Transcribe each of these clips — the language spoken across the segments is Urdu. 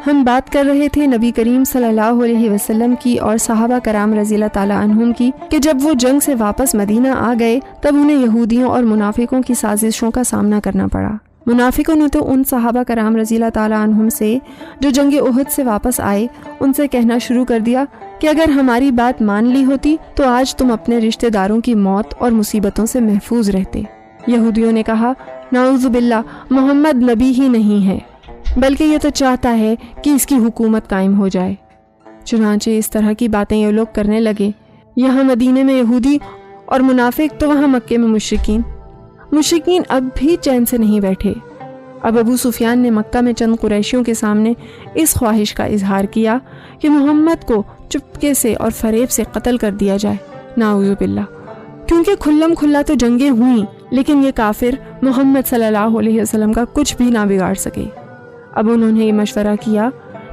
ہم بات کر رہے تھے نبی کریم صلی اللہ علیہ وسلم کی اور صحابہ کرام رضی اللہ تعالیٰ عنہم کی کہ جب وہ جنگ سے واپس مدینہ آ گئے تب انہیں یہودیوں اور منافقوں کی سازشوں کا سامنا کرنا پڑا۔ منافقوں نے تو ان صحابہ کرام رضی اللہ تعالیٰ عنہم سے جو جنگ احد سے واپس آئے ان سے کہنا شروع کر دیا کہ اگر ہماری بات مان لی ہوتی تو آج تم اپنے رشتہ داروں کی موت اور مصیبتوں سے محفوظ رہتے۔ یہودیوں نے کہا نعوذ باللہ، محمد نبی ہی نہیں ہے بلکہ یہ تو چاہتا ہے کہ اس کی حکومت قائم ہو جائے۔ چنانچہ اس طرح کی باتیں یہ لوگ کرنے لگے۔ یہاں مدینے میں یہودی اور منافق تو وہاں مکے میں مشرکین اب بھی چین سے نہیں بیٹھے۔ اب ابو سفیان نے مکہ میں چند قریشیوں کے سامنے اس خواہش کا اظہار کیا کہ محمد کو چپکے سے اور فریب سے قتل کر دیا جائے، نعوذ باللہ، کیونکہ کھلم کھلا تو جنگیں ہوئیں لیکن یہ کافر محمد صلی اللہ علیہ وسلم کا کچھ بھی نہ بگاڑ سکے۔ اب انہوں نے یہ مشورہ کیا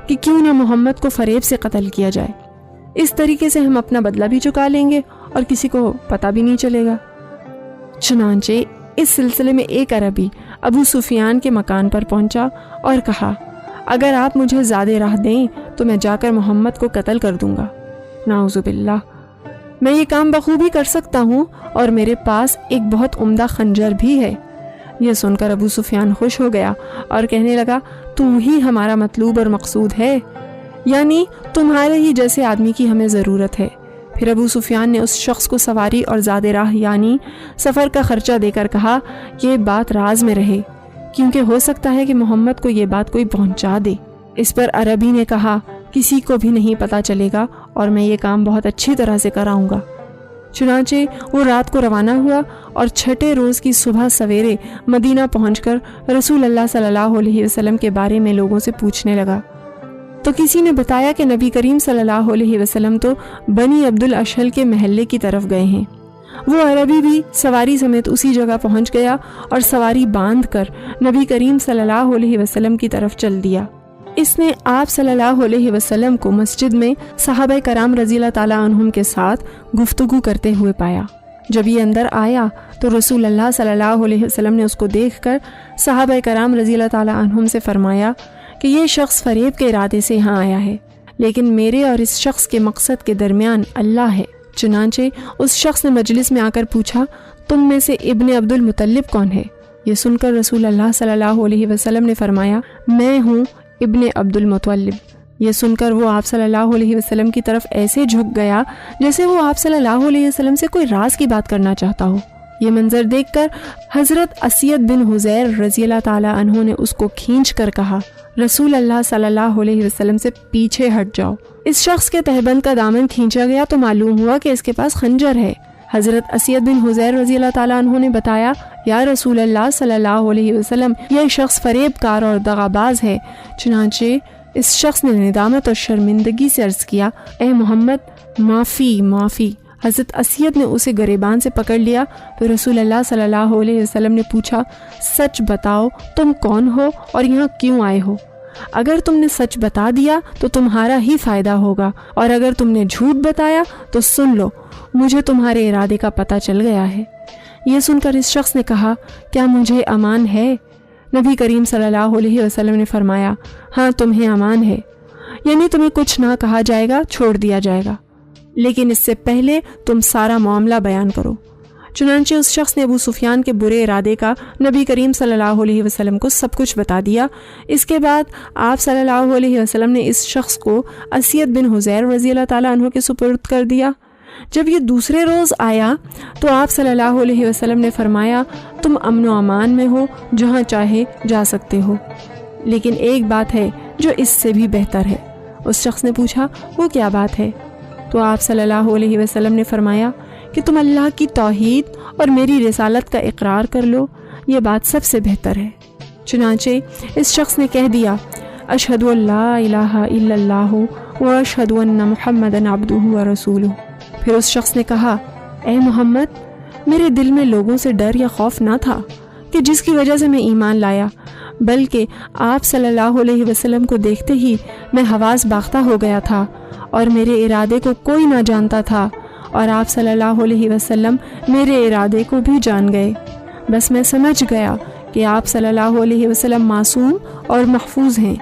کہ کیوں نہ محمد کو فریب سے قتل کیا جائے، اس طریقے سے ہم اپنا بدلہ بھی چکا لیں گے اور کسی کو پتہ بھی نہیں چلے گا۔ چنانچہ اس سلسلے میں ایک عربی ابو سفیان کے مکان پر پہنچا اور کہا اگر آپ مجھے زیادہ راہ دیں تو میں جا کر محمد کو قتل کر دوں گا۔ نعوذ باللہ، میں یہ کام بخوبی کر سکتا ہوں اور میرے پاس ایک بہت عمدہ خنجر بھی ہے۔ یہ سن کر ابو سفیان خوش ہو گیا اور کہنے لگا تم ہی ہمارا مطلوب اور مقصود ہے، یعنی تمہارے ہی جیسے آدمی کی ہمیں ضرورت ہے۔ پھر ابو سفیان نے اس شخص کو سواری اور زاد راہ یعنی سفر کا خرچہ دے کر کہا یہ بات راز میں رہے، کیونکہ ہو سکتا ہے کہ محمد کو یہ بات کوئی پہنچا دے۔ اس پر عربی نے کہا کسی کو بھی نہیں پتہ چلے گا اور میں یہ کام بہت اچھی طرح سے کراؤں گا۔ چنانچہ وہ رات کو روانہ ہوا اور چھٹے روز کی صبح سویرے مدینہ پہنچ کر رسول اللہ صلی اللہ علیہ وسلم کے بارے میں لوگوں سے پوچھنے لگا، تو کسی نے بتایا کہ نبی کریم صلی اللہ علیہ وسلم تو بنی عبد الاشہل کے محلے کی طرف گئے ہیں۔ وہ عربی بھی سواری سمیت اسی جگہ پہنچ گیا اور سواری باندھ کر نبی کریم صلی اللہ علیہ وسلم کی طرف چل دیا۔ اس نے آپ صلی اللہ علیہ وسلم کو مسجد میں صحابہ کرام رضی اللہ تعالیٰ عنہم کے ساتھ گفتگو کرتے ہوئے پایا۔ جب یہ اندر آیا تو رسول اللہ صلی اللہ علیہ وسلم نے اس کو دیکھ کر صحابہ کرام رضی اللہ تعالیٰ عنہم سے فرمایا کہ یہ شخص فریب کے ارادے سے یہاں آیا ہے، لیکن میرے اور اس شخص کے مقصد کے درمیان اللہ ہے۔ چنانچہ اس شخص نے مجلس میں آ کر پوچھا تم میں سے ابن عبد المطلب کون ہے؟ یہ سن کر رسول اللہ صلی اللہ علیہ وسلم نے فرمایا میں ہوں ابن عبد المطلب۔ یہ سن کر وہ آپ صلی اللہ علیہ وسلم کی طرف ایسے جھک گیا جیسے وہ آپ صلی اللہ علیہ وسلم سے کوئی راز کی بات کرنا چاہتا ہو۔ یہ منظر دیکھ کر حضرت اسید بن حذیر رضی اللہ تعالی عنہ نے اس کو کھینچ کر کہا رسول اللہ صلی اللہ علیہ وسلم سے پیچھے ہٹ جاؤ۔ اس شخص کے تہبند کا دامن کھینچا گیا تو معلوم ہوا کہ اس کے پاس خنجر ہے۔ حضرت اسید بن حذیر رضی اللہ تعالیٰ عنہ نے بتایا یا رسول اللہ صلی اللہ علیہ وسلم یہ شخص فریب کار اور دغاباز ہے۔ چنانچہ اس شخص نے ندامت اور شرمندگی سے عرض کیا اے محمد معافی۔ حضرت اسید نے اسے گریبان سے پکڑ لیا تو رسول اللہ صلی اللہ علیہ وسلم نے پوچھا سچ بتاؤ تم کون ہو اور یہاں کیوں آئے ہو؟ اگر تم نے سچ بتا دیا تو تمہارا ہی فائدہ ہوگا اور اگر تم نے جھوٹ بتایا تو سن لو مجھے تمہارے ارادے کا پتہ چل گیا ہے۔ یہ سن کر اس شخص نے کہا کیا مجھے امان ہے؟ نبی کریم صلی اللہ علیہ وسلم نے فرمایا ہاں تمہیں امان ہے، یعنی تمہیں کچھ نہ کہا جائے گا، چھوڑ دیا جائے گا، لیکن اس سے پہلے تم سارا معاملہ بیان کرو۔ چنانچہ اس شخص نے ابو سفیان کے برے ارادے کا نبی کریم صلی اللہ علیہ وسلم کو سب کچھ بتا دیا۔ اس کے بعد آپ صلی اللہ علیہ وسلم نے اس شخص کو اسید بن حذیر رضی اللہ تعالیٰ عنہ کے سپرد کر دیا۔ جب یہ دوسرے روز آیا تو آپ صلی اللہ علیہ وسلم نے فرمایا تم امن و امان میں ہو، جہاں چاہے جا سکتے ہو، لیکن ایک بات ہے جو اس سے بھی بہتر ہے۔ اس شخص نے پوچھا وہ کیا بات ہے؟ تو آپ صلی اللہ علیہ وسلم نے فرمایا کہ تم اللہ کی توحید اور میری رسالت کا اقرار کر لو، یہ بات سب سے بہتر ہے۔ چنانچہ اس شخص نے کہہ دیا اشہد ان لا الہ الا اللہ و اشہد ان محمدًا عبدہ و رسولہ۔ پھر اس شخص نے کہا اے محمد میرے دل میں لوگوں سے ڈر یا خوف نہ تھا کہ جس کی وجہ سے میں ایمان لایا، بلکہ آپ صلی اللہ علیہ وسلم کو دیکھتے ہی میں حواس باختہ ہو گیا تھا اور میرے ارادے کو کوئی نہ جانتا تھا اور آپ صلی اللہ علیہ وسلم میرے ارادے کو بھی جان گئے۔ بس میں سمجھ گیا کہ آپ صلی اللہ علیہ وسلم معصوم اور محفوظ ہیں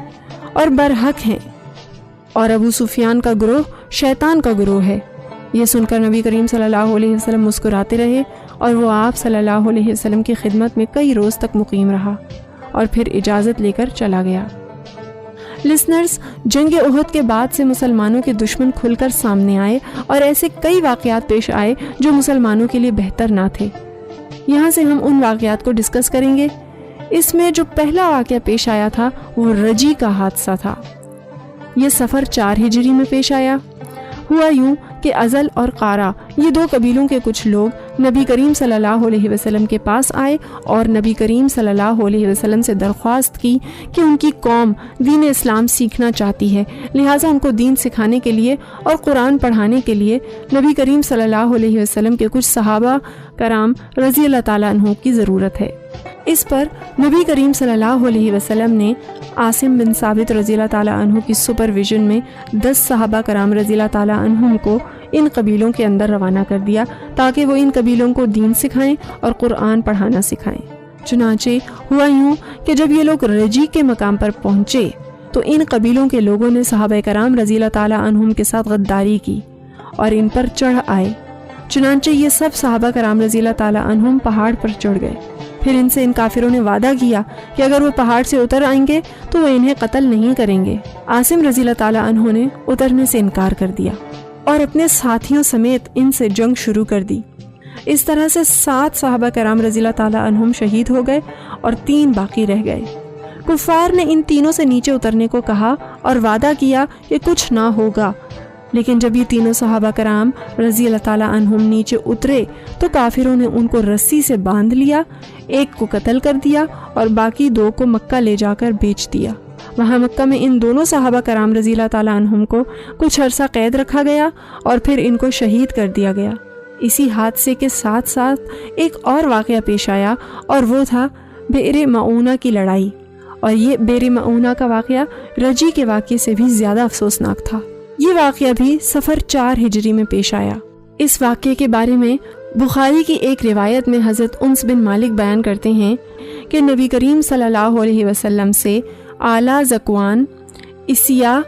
اور برحق ہیں، اور ابو سفیان کا گروہ شیطان کا گروہ ہے۔ یہ سن کر نبی کریم صلی اللہ علیہ وسلم مسکراتے رہے اور وہ آپ صلی اللہ علیہ وسلم کی خدمت میں کئی روز تک مقیم رہا اور پھر اجازت لے کر چلا گیا۔ لسنرز، جنگ احد کے بعد سے مسلمانوں کے دشمن کھل کر سامنے آئے اور ایسے کئی واقعات پیش آئے جو مسلمانوں کے لیے بہتر نہ تھے۔ یہاں سے ہم ان واقعات کو ڈسکس کریں گے۔ اس میں جو پہلا واقعہ پیش آیا تھا وہ رجی کا حادثہ تھا۔ یہ سفر 4 ہجری میں پیش آیا۔ ہوا یوں کہ ازل اور قارا، یہ 2 قبیلوں کے کچھ لوگ نبی کریم صلی اللہ علیہ وسلم کے پاس آئے اور نبی کریم صلی اللہ علیہ وسلم سے درخواست کی کہ ان کی قوم دین اسلام سیکھنا چاہتی ہے، لہٰذا ان کو دین سکھانے کے لیے اور قرآن پڑھانے کے لیے نبی کریم صلی اللہ علیہ وسلم کے کچھ صحابہ کرام رضی اللہ تعالیٰ عنہ کی ضرورت ہے۔ اس پر نبی کریم صلی اللہ علیہ وسلم نے عاصم بن ثابت رضی اللہ تعالیٰ عنہ کی سپرویژن میں 10 صحابہ کرام رضی اللہ تعالیٰ عنہم کو ان قبیلوں کے اندر روانہ کر دیا تاکہ وہ ان قبیلوں کو دین سکھائیں اور قرآن پڑھانا سکھائیں۔ چنانچہ ہوا یوں کہ جب یہ لوگ رجی کے مقام پر پہنچے تو ان قبیلوں کے لوگوں نے صحابہ کرام رضی اللہ تعالیٰ عنہم کے ساتھ غداری کی اور ان پر چڑھ آئے۔ چنانچہ یہ سب صحابہ کرام رضی اللہ تعالیٰ عنہم پہاڑ پر چڑھ گئے۔ پھر ان سے ان کافروں نے وعدہ کیا کہ اگر وہ پہاڑ سے اتر آئیں گے تو وہ انہیں قتل نہیں کریں گے۔ عاصم رضی اللہ تعالیٰ عنہ نے اترنے سے انکار کر دیا اور اپنے ساتھیوں سمیت ان سے جنگ شروع کر دی۔ اس طرح سے 7 صحابہ کرام رضی اللہ تعالیٰ عنہم شہید ہو گئے اور 3 باقی رہ گئے۔ کفار نے ان تینوں سے نیچے اترنے کو کہا اور وعدہ کیا کہ کچھ نہ ہوگا، لیکن جب یہ تینوں صحابہ کرام رضی اللہ تعالیٰ عنہم نیچے اترے تو کافروں نے ان کو رسی سے باندھ لیا، ایک کو قتل کر دیا اور باقی 2 کو مکہ لے جا کر بیچ دیا۔ وہاں مکہ میں ان دونوں صحابہ کرام رضی اللہ تعالیٰ عنہم کو کچھ عرصہ قید رکھا گیا اور پھر ان کو شہید کر دیا گیا۔ اسی حادثے کے ساتھ ساتھ ایک اور واقعہ پیش آیا اور وہ تھا بئر معونہ کی لڑائی، اور یہ بئر معونہ کا واقعہ رجی کے واقعے سے بھی زیادہ افسوسناک تھا۔ یہ واقعہ بھی سفر 4 ہجری میں پیش آیا۔ اس واقعے کے بارے میں بخاری کی ایک روایت میں حضرت انس بن مالک بیان کرتے ہیں کہ نبی کریم صلی اللہ علیہ وسلم سے اعلیٰ زکوان، اسیا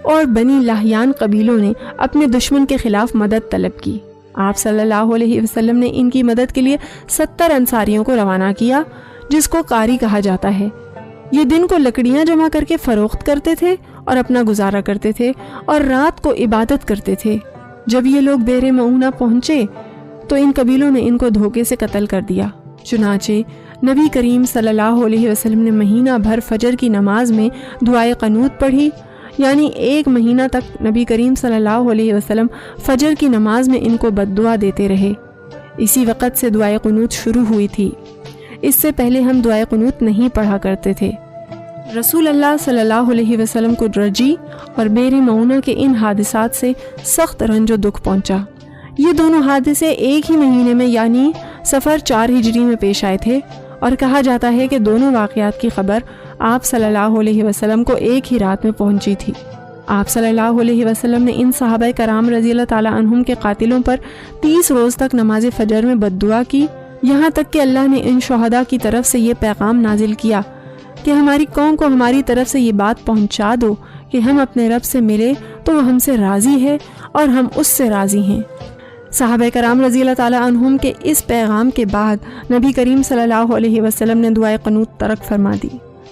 اور بنی لحیان قبیلوں نے اپنے دشمن کے خلاف مدد طلب کی۔ آپ صلی اللہ علیہ وسلم نے ان کی مدد کے لیے 70 انصاریوں کو روانہ کیا، جس کو قاری کہا جاتا ہے۔ یہ دن کو لکڑیاں جمع کر کے فروخت کرتے تھے اور اپنا گزارا کرتے تھے اور رات کو عبادت کرتے تھے۔ جب یہ لوگ بئر معونہ پہنچے تو ان قبیلوں نے ان کو دھوکے سے قتل کر دیا۔ چنانچہ نبی کریم صلی اللہ علیہ وسلم نے مہینہ بھر فجر کی نماز میں دعائے قنوت پڑھی، یعنی 1 مہینہ تک نبی کریم صلی اللہ علیہ وسلم فجر کی نماز میں ان کو بد دعا دیتے رہے۔ اسی وقت سے دعائے قنوت شروع ہوئی تھی۔ اس سے پہلے ہم دعائے قنوت نہیں پڑھا کرتے تھے۔ رسول اللہ صلی اللہ علیہ وسلم کو رجی اور بئر معونہ کے ان حادثات سے سخت رنج و دکھ پہنچا۔ یہ دونوں حادثے ایک ہی مہینے میں یعنی سفر 4 ہجری میں پیش آئے تھے، اور کہا جاتا ہے کہ دونوں واقعات کی خبر آپ صلی اللہ علیہ وسلم کو ایک ہی رات میں پہنچی تھی۔ آپ صلی اللہ علیہ وسلم نے ان صحابہ کرام رضی اللہ تعالیٰ عنہم کے قاتلوں پر 30 روز تک نماز فجر میں بد دعا کی، یہاں تک کہ اللہ نے ان شہداء کی طرف سے یہ پیغام نازل کیا کہ ہماری قوم کو ہماری طرف سے یہ بات پہنچا دو کہ ہم اپنے رب سے ملے تو وہ ہم سے راضی ہے اور ہم اس سے راضی ہیں۔ صحابہ کرام رضی اللہ تعالیٰ عنہم کے اس پیغام کے بعد نبی کریم صلی اللہ علیہ وسلم نے دعائے قنوت ترک فرما دی۔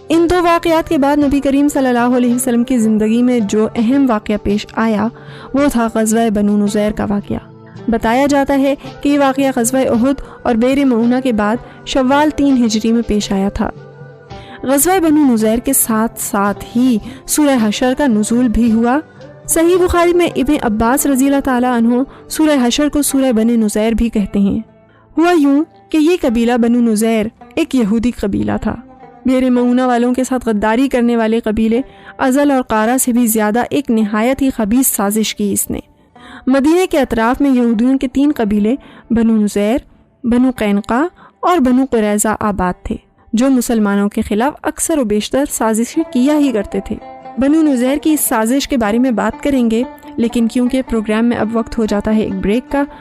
ان 2 واقعات کے بعد نبی کریم صلی اللہ علیہ وسلم کی زندگی میں جو اہم واقعہ پیش آیا وہ تھا غزوہ بنو نذیر کا واقعہ۔ بتایا جاتا ہے کہ یہ واقعہ غزوہ احد اور بئر معونہ کے بعد شوال 3 ہجری میں پیش آیا تھا۔ غزوہ بنو نذیر کے ساتھ ساتھ ہی سورہ حشر کا نزول بھی ہوا۔ صحیح بخاری میں ابن عباس رضی اللہ تعالیٰ عنہ سورہ حشر کو سورہ بنو نذیر بھی کہتے ہیں۔ ہوا یوں کہ یہ قبیلہ بنو نذیر ایک یہودی قبیلہ تھا۔ بئر معونہ والوں کے ساتھ غداری کرنے والے قبیلے ازل اور قارہ سے بھی زیادہ ایک نہایت ہی خبیث سازش کی اس نے۔ مدینے کے اطراف میں یہودیوں کے 3 قبیلے بنو نذیر، بنو قینقاع اور بنو قریظہ آباد تھے، جو مسلمانوں کے خلاف اکثر و بیشتر سازشیں کیا ہی کرتے تھے۔ بنو نذیر کی اس سازش کے بارے میں بات کریں گے، لیکن کیونکہ پروگرام میں اب وقت ہو جاتا ہے ایک بریک کا،